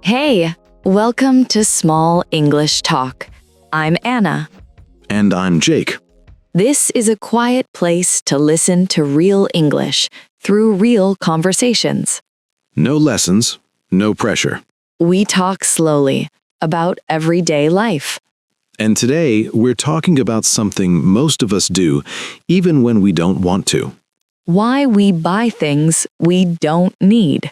Hey, welcome to Small English Talk. I'm Anna. And I'm Jake. This is a quiet place to listen to real English through real conversations. No lessons, no pressure. We talk slowly about everyday life. And today, we're talking about something most of us do, even when we don't want to. Why we buy things we don't need.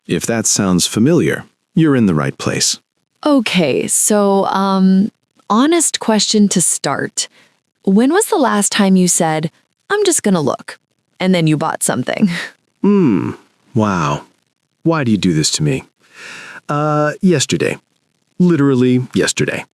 If that sounds familiar, you're in the right place. Okay, so, honest question to start. When was the last time you said, I'm just gonna look, and then you bought something? Wow. Why do you do this to me? Yesterday. Literally yesterday.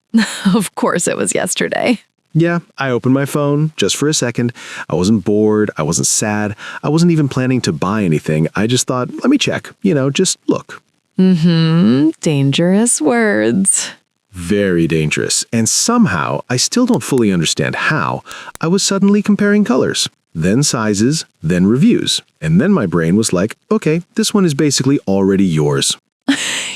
Of course it was yesterday. Yeah, I opened my phone just for a second. I wasn't bored. I wasn't sad. I wasn't even planning to buy anything. I just thought, let me check, just look. Dangerous words. Very dangerous. And somehow, I still don't fully understand how, I was suddenly comparing colors, then sizes, then reviews. And then my brain was like, okay, this one is basically already yours.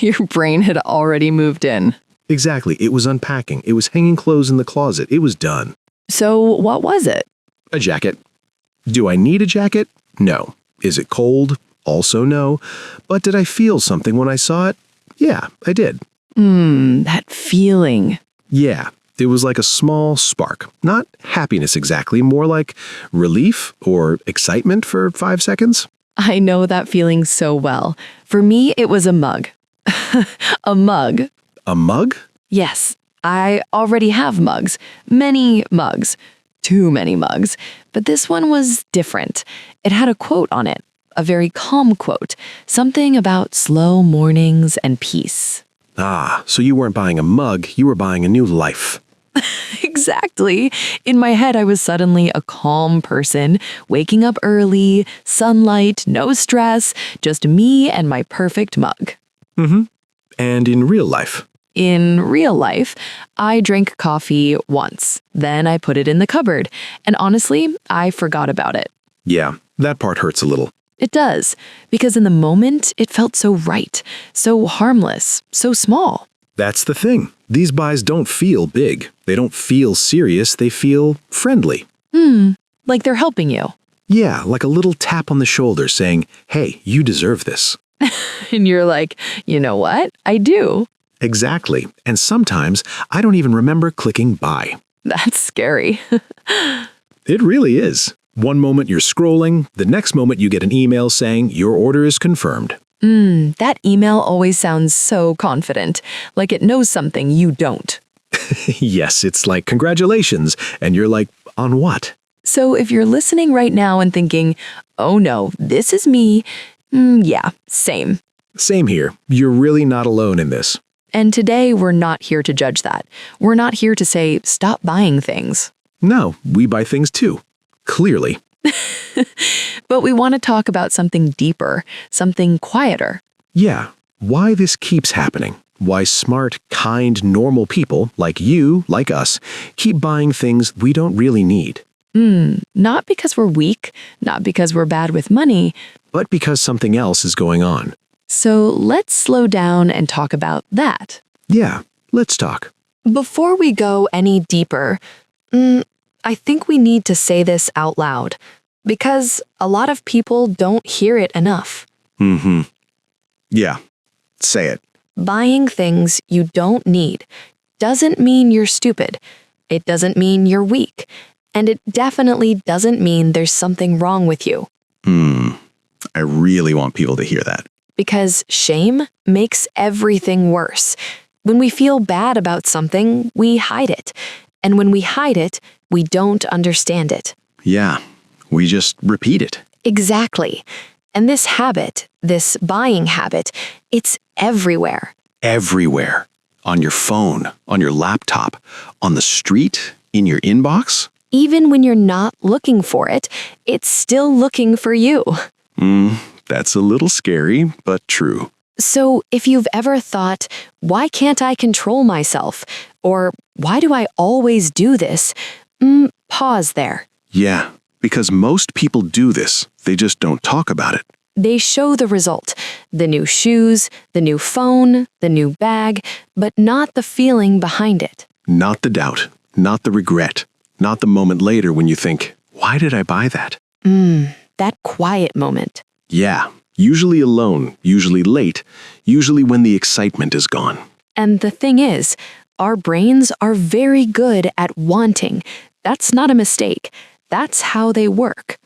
Your brain had already moved in. Exactly. It was unpacking. It was hanging clothes in the closet. It was done. So what was it? A jacket. Do I need a jacket? No. Is it cold? Also no. But did I feel something when I saw it? Yeah, I did. That feeling. Yeah, it was like a small spark. Not happiness exactly, more like relief or excitement for 5 seconds. I know that feeling so well. For me, it was a mug. A mug. A mug? Yes, I already have mugs. Many mugs. Too many mugs. But this one was different. It had a quote on it. A very calm quote. Something about slow mornings and peace. Ah, so you weren't buying a mug, you were buying a new life. Exactly. In my head, I was suddenly a calm person, waking up early, sunlight, no stress, just me and my perfect mug. And in real life? In real life, I drank coffee once. Then I put it in the cupboard. And honestly, I forgot about it. Yeah, that part hurts a little. It does, because in the moment, it felt so right, so harmless, so small. That's the thing. These buys don't feel big. They don't feel serious. They feel friendly. Like they're helping you. Yeah, like a little tap on the shoulder saying, hey, you deserve this. And you're like, you know what? I do. Exactly. And sometimes I don't even remember clicking buy. That's scary. It really is. One moment you're scrolling, the next moment you get an email saying your order is confirmed. That email always sounds so confident, like it knows something you don't. Yes, it's like congratulations. And you're like, on what? So if you're listening right now and thinking, oh no, this is me, yeah, same. Same here. You're really not alone in this. And today we're not here to judge that. We're not here to say, stop buying things. No, we buy things too. Clearly. But we want to talk about something deeper, something quieter. Yeah, why this keeps happening. Why smart, kind, normal people, like you, like us, keep buying things we don't really need. Not because we're weak, not because we're bad with money. But because something else is going on. So let's slow down and talk about that. Yeah, let's talk. Before we go any deeper, I think we need to say this out loud, because a lot of people don't hear it enough. Yeah, say it. Buying things you don't need doesn't mean you're stupid. It doesn't mean you're weak. And it definitely doesn't mean there's something wrong with you. I really want people to hear that. Because shame makes everything worse. When we feel bad about something, we hide it. And when we hide it, we don't understand it. Yeah, we just repeat it. Exactly. And this habit, this buying habit, it's everywhere. Everywhere. On your phone, on your laptop, on the street, in your inbox. Even when you're not looking for it, it's still looking for you. That's a little scary, but true. So if you've ever thought, why can't I control myself? Or why do I always do this? Pause there. Yeah, because most people do this. They just don't talk about it. They show the result, the new shoes, the new phone, the new bag, but not the feeling behind it. Not the doubt, not the regret, not the moment later when you think, why did I buy that? That quiet moment. Yeah, usually alone, usually late, usually when the excitement is gone. And the thing is, our brains are very good at wanting. That's not a mistake. That's how they work.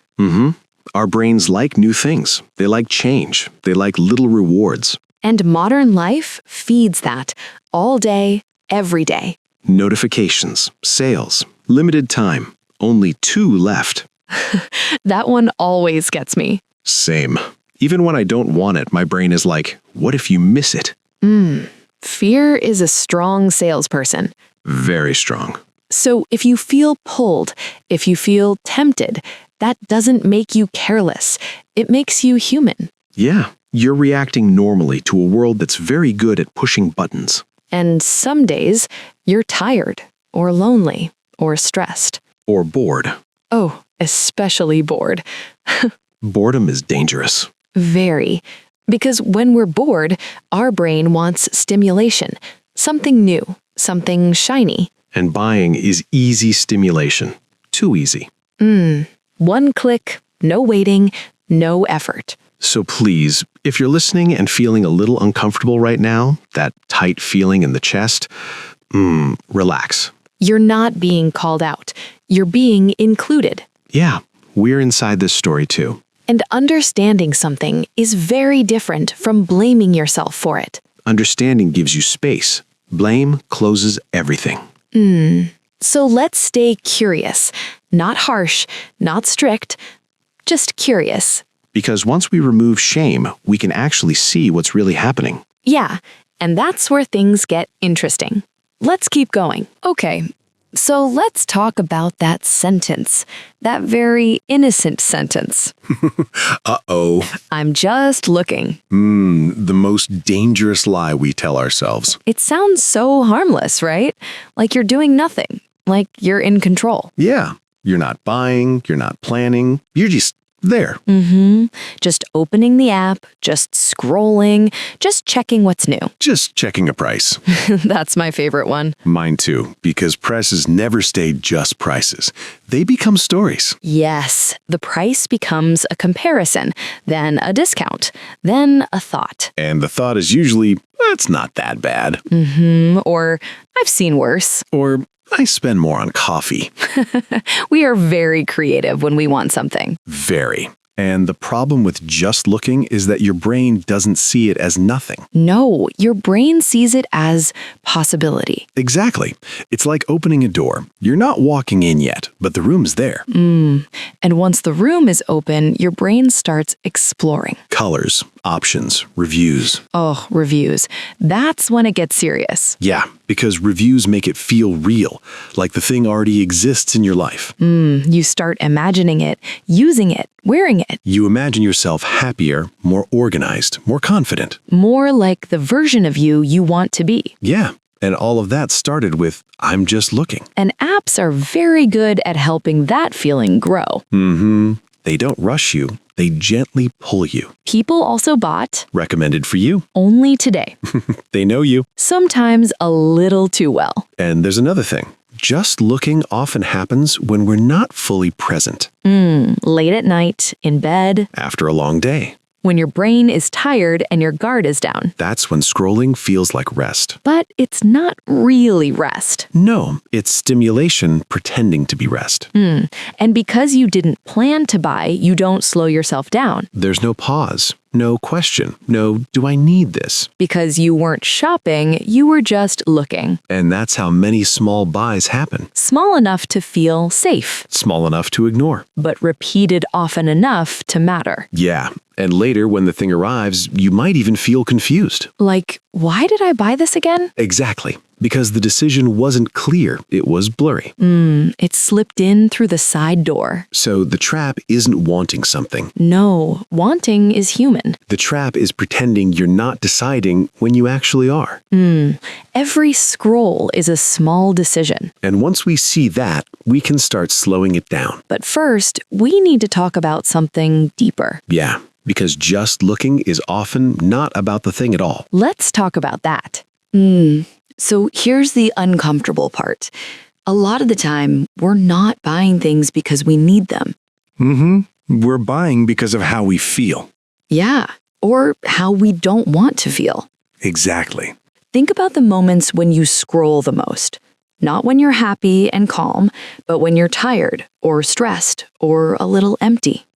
Our brains like new things. They like change. They like little rewards. And modern life feeds that all day, every day. Notifications, sales, limited time, only 2 left. That one always gets me. Same. Even when I don't want it, my brain is like, what if you miss it? Fear is a strong salesperson. Very strong. So if you feel pulled, if you feel tempted, that doesn't make you careless. It makes you human. Yeah, you're reacting normally to a world that's very good at pushing buttons. And some days, you're tired, or lonely, or stressed. Or bored. Oh, especially bored. Boredom is dangerous. Very. Because when we're bored, our brain wants stimulation. Something new, something shiny. And buying is easy stimulation. Too easy. One click, no waiting, no effort. So please, if you're listening and feeling a little uncomfortable right now, that tight feeling in the chest, relax. You're not being called out. You're being included. Yeah, we're inside this story too. And understanding something is very different from blaming yourself for it. Understanding gives you space. Blame closes everything. So let's stay curious. Not harsh, not strict, just curious. Because once we remove shame, we can actually see what's really happening. Yeah, and that's where things get interesting. Let's keep going. Okay, so let's talk about that sentence. That very innocent sentence. Uh-oh. I'm just looking. The most dangerous lie we tell ourselves. It sounds so harmless, right? Like you're doing nothing. Like you're in control. Yeah, you're not buying, you're not planning, you're just there. Just opening the app, just scrolling, just checking what's new. Just checking a price. That's my favorite one. Mine too, because prices never stay just prices. They become stories. Yes, the price becomes a comparison, then a discount, then a thought. And the thought is usually, that's not that bad. Or, I've seen worse. Or, I spend more on coffee. We are very creative when we want something. Very. And the problem with just looking is that your brain doesn't see it as nothing. No, your brain sees it as possibility. Exactly. It's like opening a door. You're not walking in yet, but the room's there. And once the room is open, your brain starts exploring. Colors, options, reviews. Oh, reviews. That's when it gets serious. Yeah, because reviews make it feel real, like the thing already exists in your life. You start imagining it, using it, wearing it. You imagine yourself happier, more organized, more confident. More like the version of you want to be. Yeah, and all of that started with, I'm just looking. And apps are very good at helping that feeling grow. They don't rush you, they gently pull you. People also bought Recommended for you. only today. They know you. Sometimes a little too well. And there's another thing. Just looking often happens when we're not fully present. Late at night, in bed, After a long day. when your brain is tired and your guard is down. That's when scrolling feels like rest. But it's not really rest. No, it's stimulation pretending to be rest. And because you didn't plan to buy, you don't slow yourself down. There's no pause, no question, no, do I need this? Because you weren't shopping, you were just looking. And that's how many small buys happen. Small enough to feel safe, Small enough to ignore. but repeated often enough to matter. Yeah, and later when the thing arrives, you might even feel confused. Like, why did I buy this again? Exactly, because the decision wasn't clear, it was blurry. It slipped in through the side door. So the trap isn't wanting something. No, wanting is human. The trap is pretending you're not deciding when you actually are. Every scroll is a small decision. And once we see that, we can start slowing it down. But first, we need to talk about something deeper. Yeah, because just looking is often not about the thing at all. Let's talk about that. So here's the uncomfortable part. A lot of the time, we're not buying things because we need them. We're buying because of how we feel. Yeah, or how we don't want to feel. Exactly. Think about the moments when you scroll the most. Not when you're happy and calm, but when you're tired or stressed or a little empty.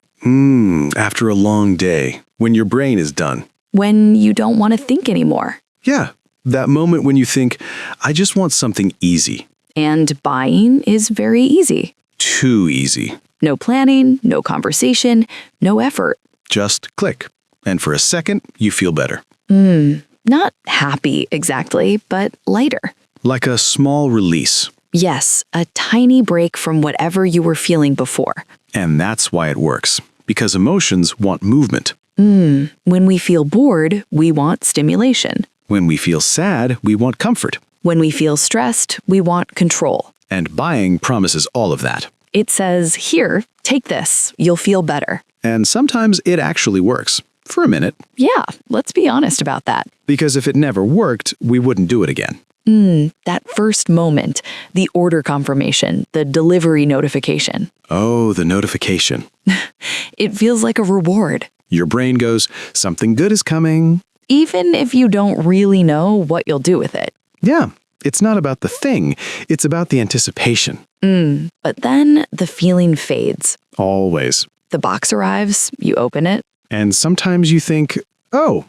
After a long day, when your brain is done. When you don't want to think anymore. Yeah, that moment when you think, I just want something easy. And buying is very easy. Too easy. No planning, no conversation, no effort. Just click. And for a second, you feel better. Not happy exactly, but lighter. Like a small release. Yes, a tiny break from whatever you were feeling before. And that's why it works. Because emotions want movement. When we feel bored, we want stimulation. When we feel sad, we want comfort. When we feel stressed, we want control. And buying promises all of that. It says, here, take this, you'll feel better. And sometimes it actually works. For a minute. Yeah, let's be honest about that. Because if it never worked, we wouldn't do it again. That first moment, the order confirmation, the delivery notification. Oh, the notification. It feels like a reward. Your brain goes, something good is coming. Even if you don't really know what you'll do with it. Yeah, it's not about the thing. It's about the anticipation. But then the feeling fades. Always. The box arrives, you open it. And sometimes you think, oh,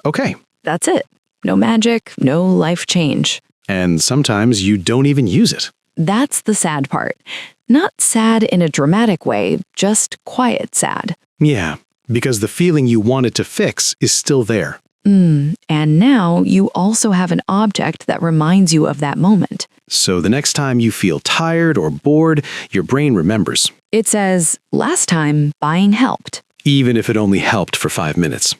okay. That's it. No magic, no life change. And sometimes you don't even use it. That's the sad part. Not sad in a dramatic way, just quiet sad. Yeah, because the feeling you wanted to fix is still there. And now you also have an object that reminds you of that moment. So the next time you feel tired or bored, your brain remembers. It says, last time, buying helped. Even if it only helped for 5 minutes.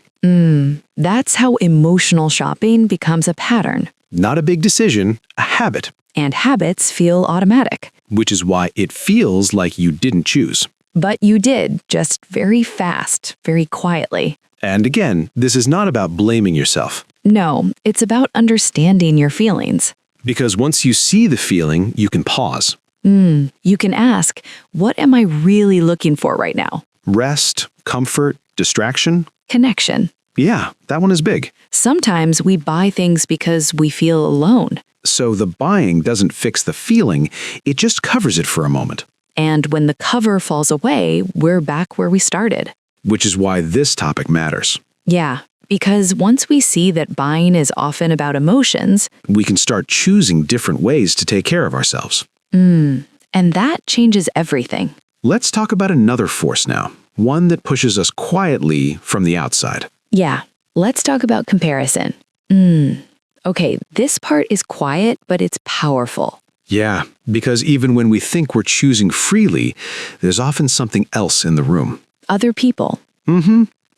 That's how emotional shopping becomes a pattern. Not a big decision, a habit. And habits feel automatic. Which is why it feels like you didn't choose. But you did, just very fast, very quietly. And again, this is not about blaming yourself. No, it's about understanding your feelings. Because once you see the feeling, you can pause. You can ask, what am I really looking for right now? Rest, comfort, distraction. Connection. Yeah, that one is big. Sometimes we buy things because we feel alone. So the buying doesn't fix the feeling, it just covers it for a moment. And when the cover falls away, we're back where we started. Which is why this topic matters. Yeah, because once we see that buying is often about emotions, we can start choosing different ways to take care of ourselves. and that changes everything. Let's talk about another force now, one that pushes us quietly from the outside. Yeah, let's talk about comparison. Okay, this part is quiet, but it's powerful. Yeah, because even when we think we're choosing freely, there's often something else in the room. Other people.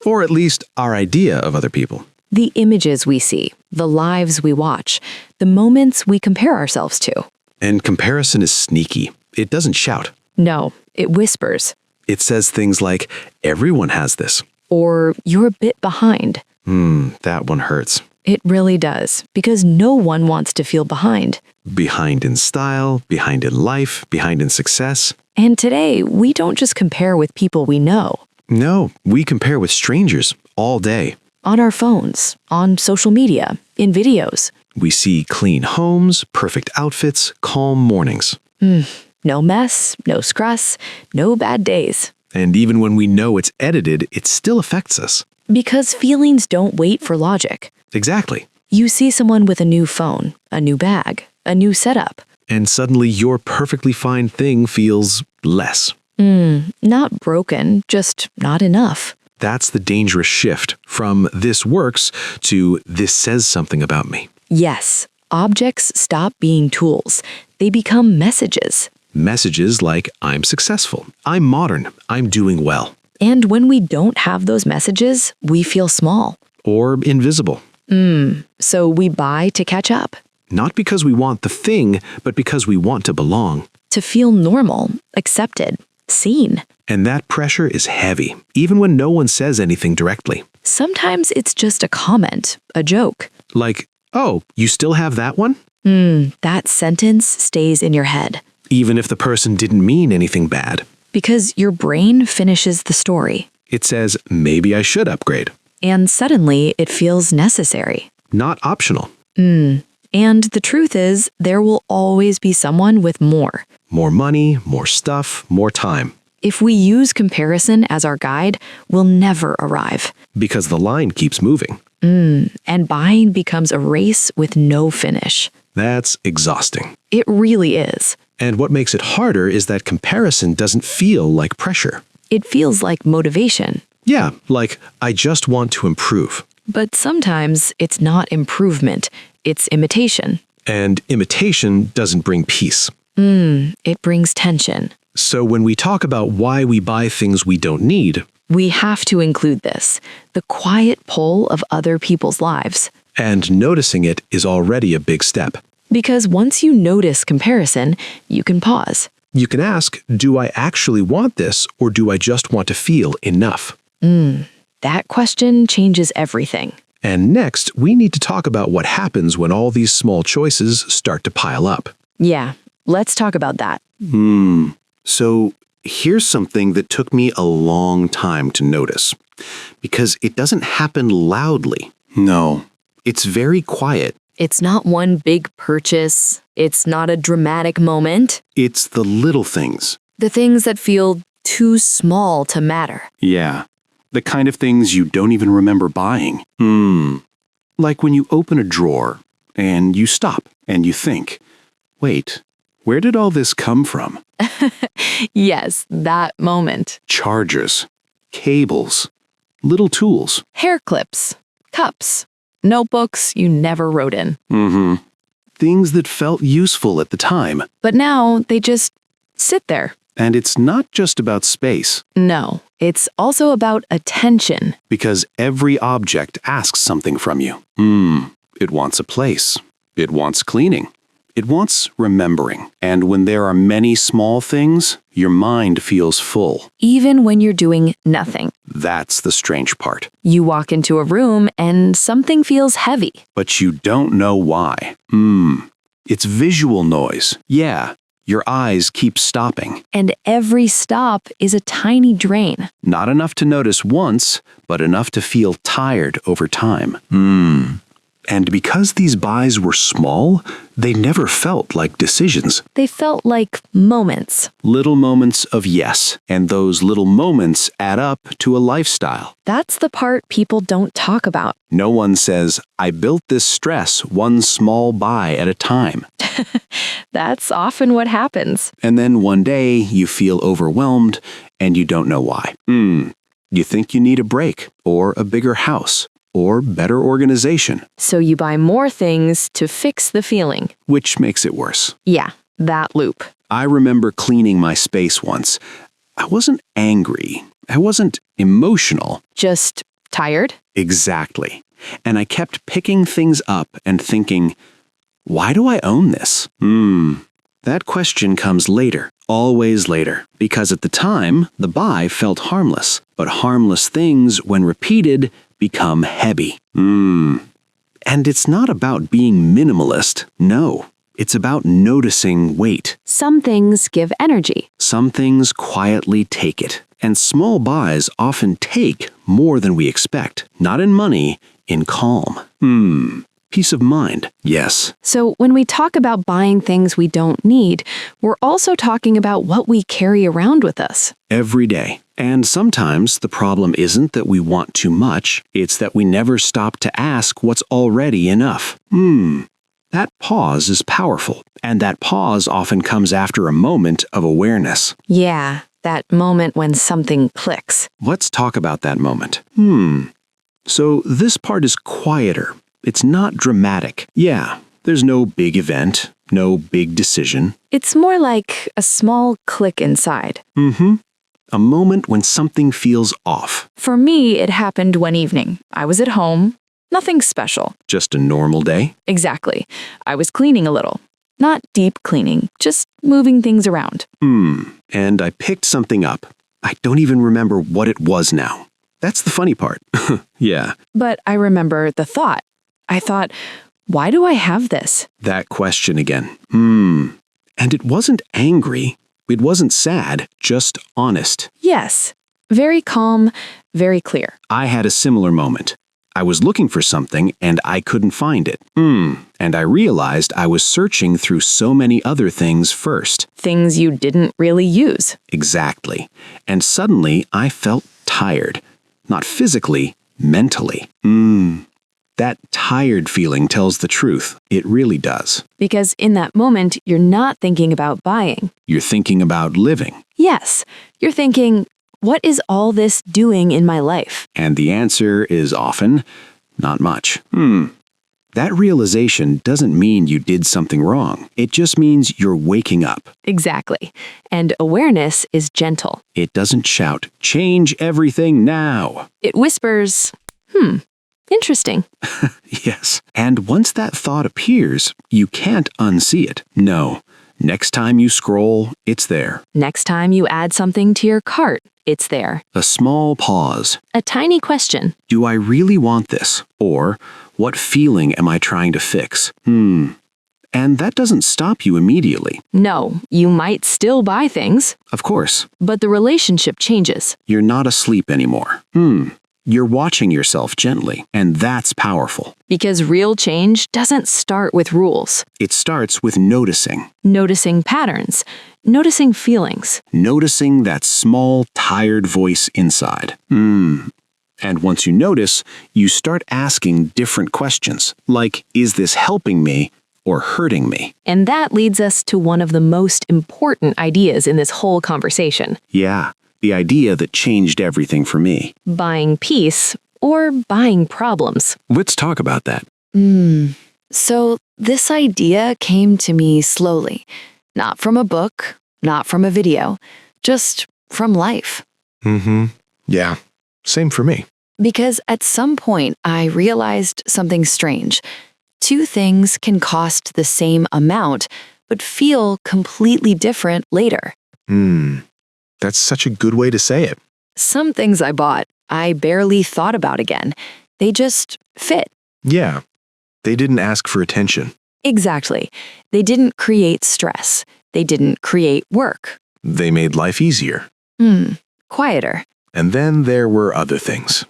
Or at least our idea of other people. The images we see, the lives we watch, the moments we compare ourselves to. And comparison is sneaky. It doesn't shout. No, it whispers. It says things like, everyone has this. Or you're a bit behind. That one hurts. It really does, because no one wants to feel behind. Behind in style, behind in life, behind in success. And today, we don't just compare with people we know. No, we compare with strangers all day. On our phones, on social media, in videos. We see clean homes, perfect outfits, calm mornings. No mess, no scruss, no bad days. And even when we know it's edited, it still affects us. Because feelings don't wait for logic. Exactly. You see someone with a new phone, a new bag, a new setup. And suddenly your perfectly fine thing feels less. Not broken, just not enough. That's the dangerous shift from this works to this says something about me. Yes, objects stop being tools. They become messages. Messages like, I'm successful, I'm modern, I'm doing well. And when we don't have those messages, we feel small. Or invisible. So we buy to catch up. Not because we want the thing, but because we want to belong. To feel normal, accepted. seen. And that pressure is heavy, even when no one says anything directly. Sometimes it's just a comment, a joke. Like, oh, you still have that one? That sentence stays in your head Even if the person didn't mean anything bad. because your brain finishes the story. It says, maybe I should upgrade. And suddenly it feels necessary. Not optional. And the truth is, there will always be someone with more. More money, more stuff, more time. If we use comparison as our guide, we'll never arrive. Because the line keeps moving. And buying becomes a race with no finish. That's exhausting. It really is. And what makes it harder is that comparison doesn't feel like pressure. It feels like motivation. Yeah, like, I just want to improve. But sometimes it's not improvement, it's imitation. And imitation doesn't bring peace. It brings tension. So when we talk about why we buy things we don't need, We have to include this, the quiet pull of other people's lives. and noticing it is already a big step. Because once you notice comparison, you can pause. You can ask, do I actually want this, or do I just want to feel enough? That question changes everything. And next, we need to talk about what happens when all these small choices start to pile up. Yeah, let's talk about that. So here's something that took me a long time to notice. Because it doesn't happen loudly. No, it's very quiet. It's not one big purchase. It's not a dramatic moment. It's the little things. The things that feel too small to matter. Yeah, the kind of things you don't even remember buying. Like when you open a drawer and you stop and you think, wait, where did all this come from? Yes, that moment. Chargers, cables, little tools. Hair clips, cups, notebooks you never wrote in. Things that felt useful at the time. But now they just sit there. And it's not just about space, No, it's also about attention. because every object asks something from you. It wants a place. It wants cleaning. It wants remembering. And when there are many small things, your mind feels full. Even when you're doing nothing. That's the strange part. You walk into a room and something feels heavy. But you don't know why. It's visual noise. Yeah, your eyes keep stopping. And every stop is a tiny drain. Not enough to notice once, but enough to feel tired over time. And because these buys were small, they never felt like decisions. They felt like moments. Little moments of yes, and those little moments add up to a lifestyle. That's the part people don't talk about. No one says, I built this stress one small buy at a time. That's often what happens. And then one day you feel overwhelmed and you don't know why. You think you need a break, or a bigger house, or better organization, So you buy more things to fix the feeling. which makes it worse. Yeah, that loop. I remember cleaning my space once. I wasn't angry. I wasn't emotional. Just tired? Exactly. And I kept picking things up and thinking, why do I own this? That question comes later, always later, because at the time, the buy felt harmless. But harmless things, when repeated, become heavy. And it's not about being minimalist, no. It's about noticing weight. Some things give energy. Some things quietly take it. And small buys often take more than we expect. Not in money, in calm. Peace of mind, yes. So when we talk about buying things we don't need, we're also talking about what we carry around with us. Every day. And sometimes the problem isn't that we want too much, it's that we never stop to ask what's already enough. That pause is powerful, and that pause often comes after a moment of awareness. Yeah, that moment when something clicks. Let's talk about that moment. So this part is quieter. It's not dramatic. Yeah, there's no big event, no big decision. It's more like a small click inside. A moment when something feels off. For me, it happened one evening. I was at home. Nothing special. Just a normal day. Exactly. I was cleaning a little. Not deep cleaning, just moving things around. And I picked something up. I don't even remember what it was now. That's the funny part. Yeah, But I remember the thought. I thought, why do I have this? that question again. And it wasn't angry. It wasn't sad, just honest. Yes. Very calm, very clear. I had a similar moment. I was looking for something and I couldn't find it. And I realized I was searching through so many other things first. Things you didn't really use. Exactly. And suddenly I felt tired. Not physically, mentally. That tired feeling tells the truth. It really does. Because in that moment, you're not thinking about buying. You're thinking about living. Yes, you're thinking, what is all this doing in my life? And the answer is often, not much. That realization doesn't mean you did something wrong. It just means you're waking up. Exactly. And awareness is gentle. It doesn't shout, change everything now. It whispers, interesting. Yes. And once that thought appears, you can't unsee it. No. Next time you scroll, it's there. Next time you add something to your cart, it's there. A small pause. A tiny question. Do I really want this? Or, what feeling am I trying to fix? And that doesn't stop you immediately. No, you might still buy things, Of course, but the relationship changes. you're not asleep anymore. You're watching yourself gently, and that's powerful. Because real change doesn't start with rules. It starts with noticing. Noticing patterns, noticing feelings. Noticing that small, tired voice inside. And once you notice, you start asking different questions, like, is this helping me or hurting me? And that leads us to one of the most important ideas in this whole conversation. Yeah, the idea that changed everything for me. Buying peace or buying problems. Let's talk about that. So this idea came to me slowly. Not from a book, not from a video, just from life. Yeah, same for me. Because at some point I realized something strange. Two things can cost the same amount, but feel completely different later. That's such a good way to say it. Some things I bought, I barely thought about again. They just fit. Yeah, they didn't ask for attention. Exactly. They didn't create stress. They didn't create work. They made life easier. Quieter. And then there were other things.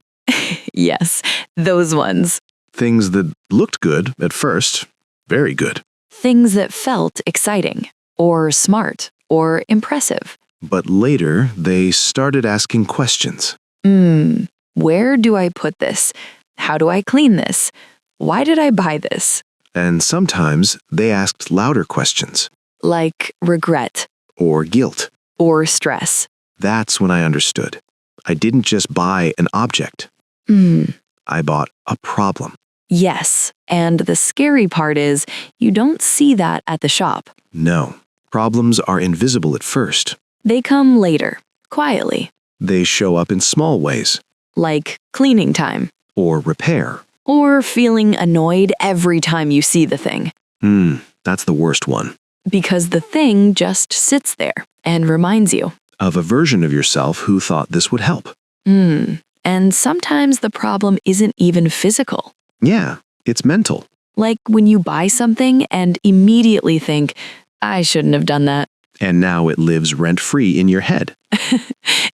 Yes, those ones. Things that looked good at first, very good. Things that felt exciting, or smart, or impressive. But later, they started asking questions. Where do I put this? How do I clean this? Why did I buy this? And sometimes they asked louder questions, Like regret, or guilt. or stress. That's when I understood. I didn't just buy an object. I bought a problem. Yes, and the scary part is you don't see that at the shop. No, problems are invisible at first. They come later, quietly, They show up in small ways, like cleaning time, or repair. or feeling annoyed every time you see the thing, That's the worst one. because the thing just sits there and reminds you. Of a version of yourself who thought this would help. And sometimes the problem isn't even physical. Yeah, it's mental. Like when you buy something and immediately think, I shouldn't have done that. And now it lives rent-free in your head.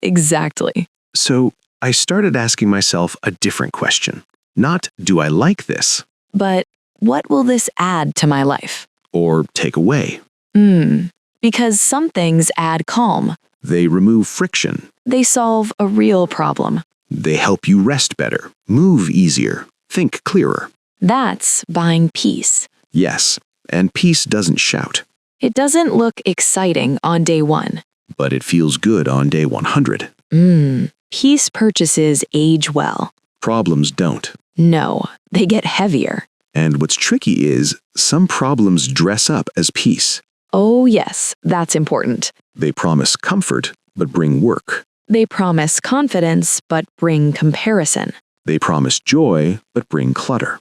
Exactly. So I started asking myself a different question. Not, do I like this? But what will this add to my life? Or take away? Because some things add calm. They remove friction. They solve a real problem. They help you rest better, move easier, think clearer. That's buying peace. Yes, and peace doesn't shout, It doesn't look exciting on day one. but it feels good on day 100. Peace purchases age well. Problems don't. No, they get heavier. And what's tricky is some problems dress up as peace. Oh yes, that's important. They promise comfort, but bring work. They promise confidence, but bring comparison. They promise joy, but bring clutter.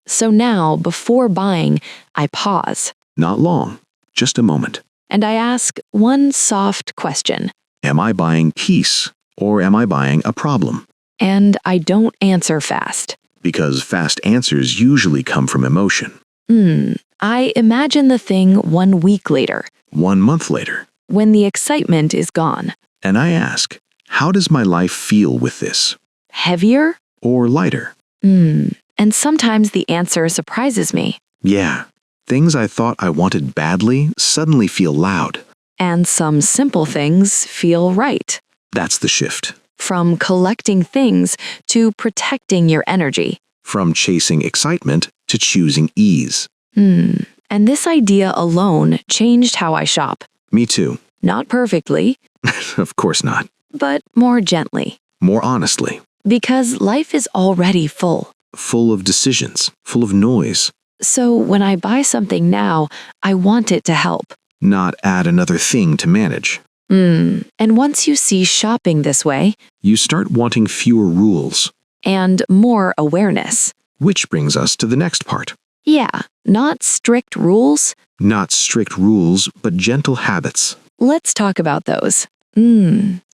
So now, before buying, I pause. Not long, just a moment. And I ask one soft question. Am I buying peace or am I buying a problem? And I don't answer fast. Because fast answers usually come from emotion. I imagine the thing 1 week later, 1 month later. when the excitement is gone. And I ask, how does my life feel with this? Heavier? Or lighter? And sometimes the answer surprises me. Yeah, things I thought I wanted badly suddenly feel loud. And some simple things feel right. That's the shift. From collecting things to protecting your energy. From chasing excitement to choosing ease. And this idea alone changed how I shop. Me too. Not perfectly, Of course not. but more gently. More honestly. Because life is already full. Full of decisions. Full of noise. So when I buy something now, I want it to help. Not add another thing to manage. And once you see shopping this way, You start wanting fewer rules. and more awareness. Which brings us to the next part. Yeah, not strict rules. Not strict rules, but gentle habits. Let's talk about those.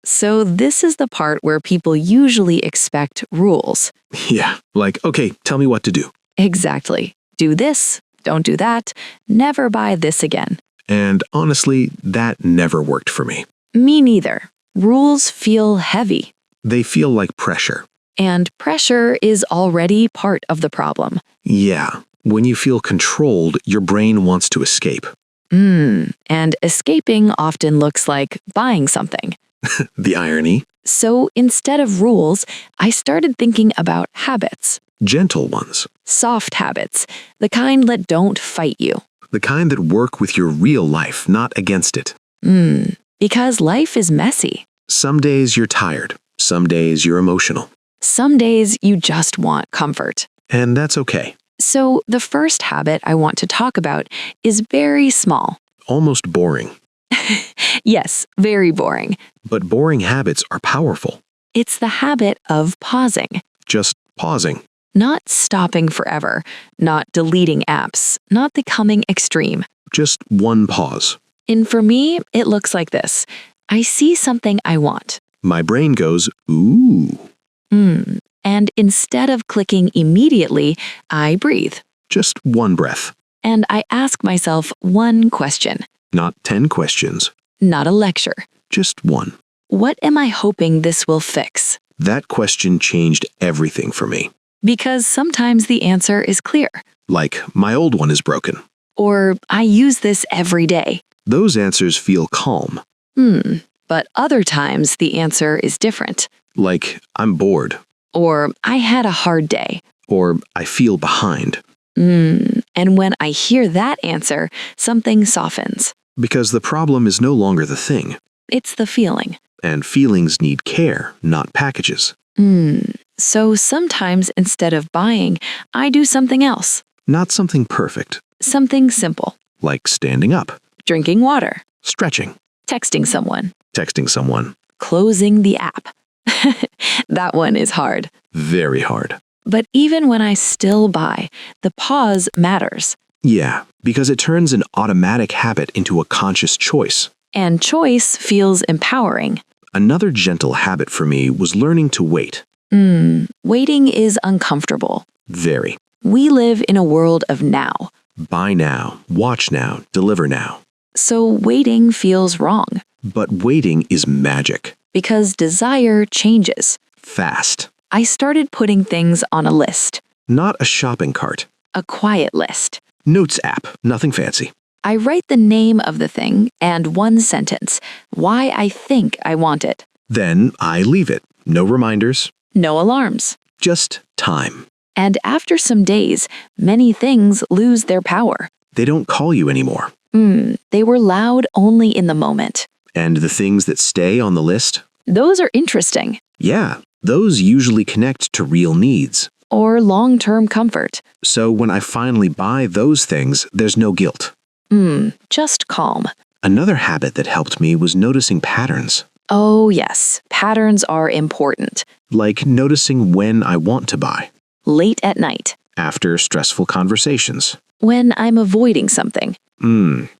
So this is the part where people usually expect rules. Yeah, like, okay, tell me what to do. Exactly. Do this, don't do that, never buy this again. And honestly, that never worked for me. Me neither. Rules feel heavy, They feel like pressure. and pressure is already part of the problem. Yeah, when you feel controlled, your brain wants to escape. And escaping often looks like buying something. The irony? So instead of rules, I started thinking about habits. Gentle ones. Soft habits, the kind that don't fight you. The kind that work with your real life, not against it. Because life is messy. Some days you're tired. Some days you're emotional. Some days you just want comfort. And that's okay. So the first habit I want to talk about is very small. Almost boring. Yes, very boring. But boring habits are powerful. It's the habit of pausing. Just pausing. Not stopping forever, not deleting apps, not becoming extreme. Just one pause. And for me, it looks like this. I see something I want. My brain goes, ooh. And instead of clicking immediately, I breathe. Just one breath. And I ask myself one question, Not 10 questions. not a lecture. Just one. What am I hoping this will fix? That question changed everything for me. Because sometimes the answer is clear. Like, my old one is broken. Or I use this every day. Those answers feel calm. But other times the answer is different. Like, I'm bored. Or I had a hard day. Or I feel behind. And when I hear that answer, something softens. Because the problem is no longer the thing. It's the feeling. And feelings need care, not packages. So sometimes instead of buying, I do something else. Not something perfect. Something simple. Like standing up, Drinking water. stretching, Texting someone. texting someone. Closing the app. That one is hard. Very hard. But even when I still buy, the pause matters. Yeah, because it turns an automatic habit into a conscious choice. And choice feels empowering. Another gentle habit for me was learning to wait. Waiting is uncomfortable. Very. We live in a world of now. Buy now, watch now, deliver now. So waiting feels wrong. But waiting is magic. Because desire changes. Fast. I started putting things on a list. Not a shopping cart. A quiet list. Notes app, nothing fancy. I write the name of the thing and one sentence, why I think I want it. Then I leave it. No reminders, No alarms. just time. And after some days, many things lose their power. They don't call you anymore. They were loud only in the moment. And the things that stay on the list? Those are interesting. Yeah, those usually connect to real needs. Or long-term comfort. So when I finally buy those things, there's no guilt. Just calm. Another habit that helped me was noticing patterns. Oh yes, patterns are important. Like noticing when I want to buy. Late at night. After stressful conversations. When I'm avoiding something.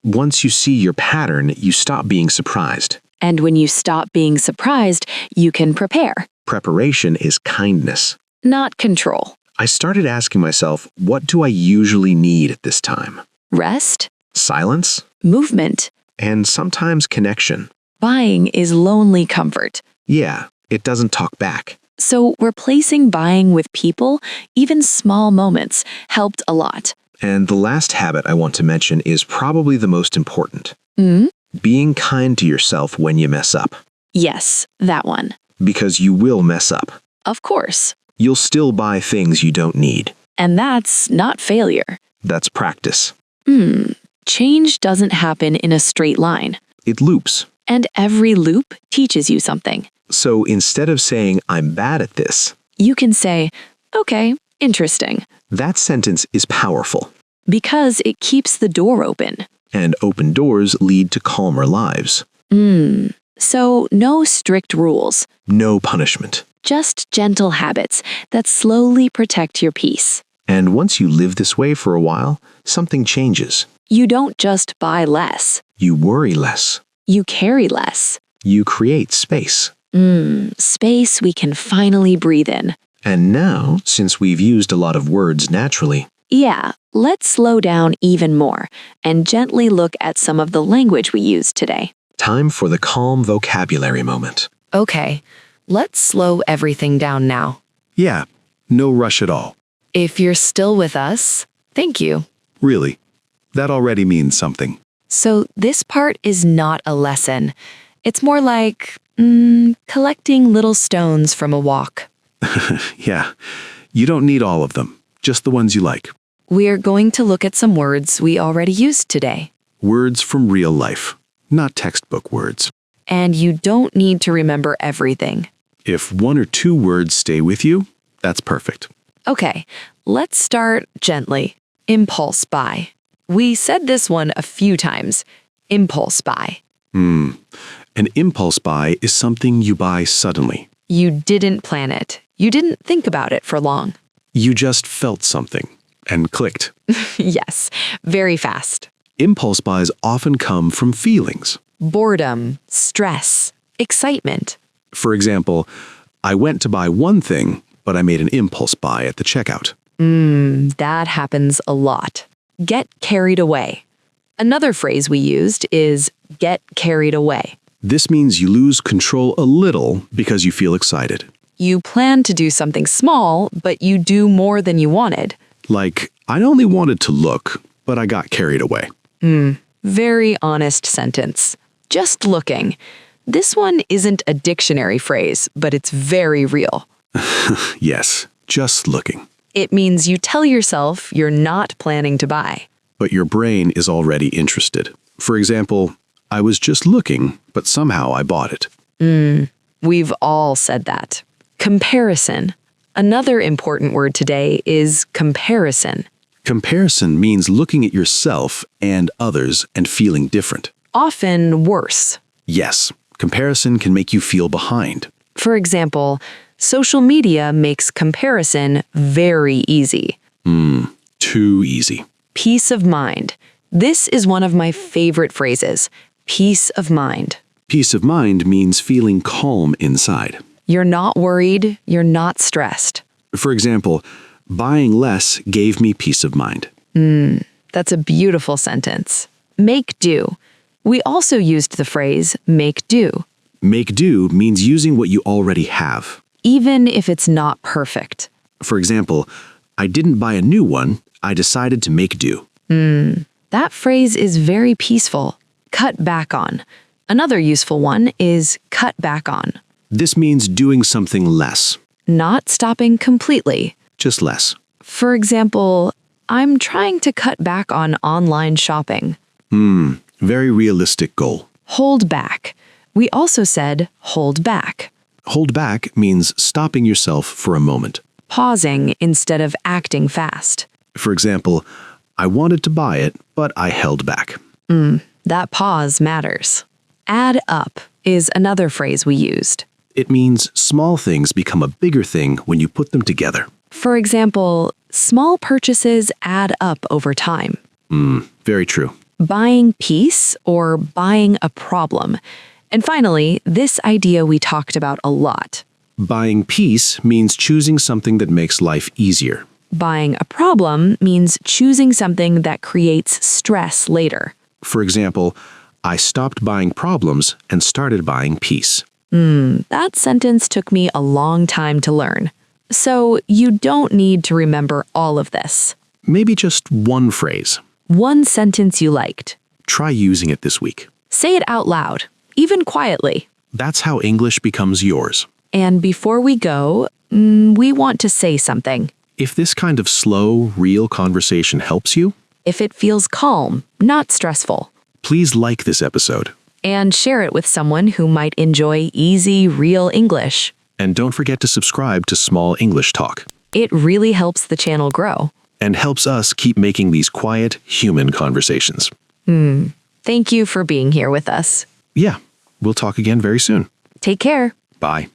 Once you see your pattern, you stop being surprised. And when you stop being surprised, you can prepare, Preparation is kindness. not control. I started asking myself, what do I usually need at this time? Rest, Silence? movement. And sometimes connection. Buying is lonely comfort. Yeah, it doesn't talk back. So replacing buying with people, even small moments, helped a lot. And the last habit I want to mention is probably the most important. Hmm? Being kind to yourself when you mess up. Yes, that one. Because you will mess up. Of course. You'll still buy things you don't need. And that's not failure. That's practice. Change doesn't happen in a straight line. It loops. And every loop teaches you something. So instead of saying, I'm bad at this, You can say, okay, interesting, that sentence is powerful. because it keeps the door open. And open doors lead to calmer lives. So no strict rules, No punishment. just gentle habits that slowly protect your peace. And once you live this way for a while, something changes. You don't just buy less, You worry less. you carry less. You create space. Space we can finally breathe in. And now, since we've used a lot of words naturally, Yeah, let's slow down even more and gently look at some of the language we used today. time for the calm vocabulary moment. Okay, let's slow everything down now. Yeah, no rush at all. If you're still with us, thank you. Really. That already means something. So this part is not a lesson. It's more like collecting little stones from a walk. Yeah, you don't need all of them, just the ones you like. We're going to look at some words we already used today. Words from real life, not textbook words. And you don't need to remember everything. If one or two words stay with you, that's perfect. Okay, let's start gently. Impulse buy. We said this one a few times. Impulse buy. An impulse buy is something you buy suddenly. You didn't plan it. You didn't think about it for long. You just felt something and clicked. Yes, very fast. Impulse buys often come from feelings. Boredom, stress, excitement. For example, I went to buy one thing, but I made an impulse buy at the checkout. That happens a lot. Get carried away. Another phrase we used is get carried away. This means you lose control a little because you feel excited. You plan to do something small, but you do more than you wanted. Like, I only wanted to look, but I got carried away. Very honest sentence. Just looking. This one isn't a dictionary phrase, but it's very real. Yes, just looking. It means you tell yourself you're not planning to buy. But your brain is already interested. For example, I was just looking, but somehow I bought it. We've all said that. Comparison. Another important word today is comparison. Comparison means looking at yourself and others and feeling different. Often worse. Yes, comparison can make you feel behind. For example, social media makes comparison very easy. Too easy. Peace of mind. This is one of my favorite phrases. Peace of mind. Peace of mind means feeling calm inside. You're not worried, you're not stressed. For example, buying less gave me peace of mind. That's a beautiful sentence. Make do. We also used the phrase make do, Make do means using what you already have. even if it's not perfect. For example, I didn't buy a new one, I decided to make do. That phrase is very peaceful. Cut back on. Another useful one is cut back on. This means doing something less, Not stopping completely. just less. For example, I'm trying to cut back on online shopping. Very realistic goal. Hold back. We also said hold back. Hold back means stopping yourself for a moment. Pausing instead of acting fast. For example, I wanted to buy it, but I held back. That pause matters. Add up is another phrase we used. It means small things become a bigger thing when you put them together. For example, small purchases add up over time. Very true. buying peace or buying a problem. And finally, this idea we talked about a lot. Buying peace means choosing something that makes life easier. Buying a problem means choosing something that creates stress later. For example, I stopped buying problems and started buying peace. That sentence took me a long time to learn. So you don't need to remember all of this. Maybe just one phrase. One sentence you liked. Try using it this week. Say it out loud, even quietly. That's how English becomes yours. And before we go, we want to say something. If this kind of slow, real conversation helps you, If it feels calm, not stressful. please like this episode. And share it with someone who might enjoy easy, real English. And don't forget to subscribe to Small English Talk. It really helps the channel grow. And helps us keep making these quiet, human conversations. Thank you for being here with us. Yeah, we'll talk again very soon. Take care. Bye.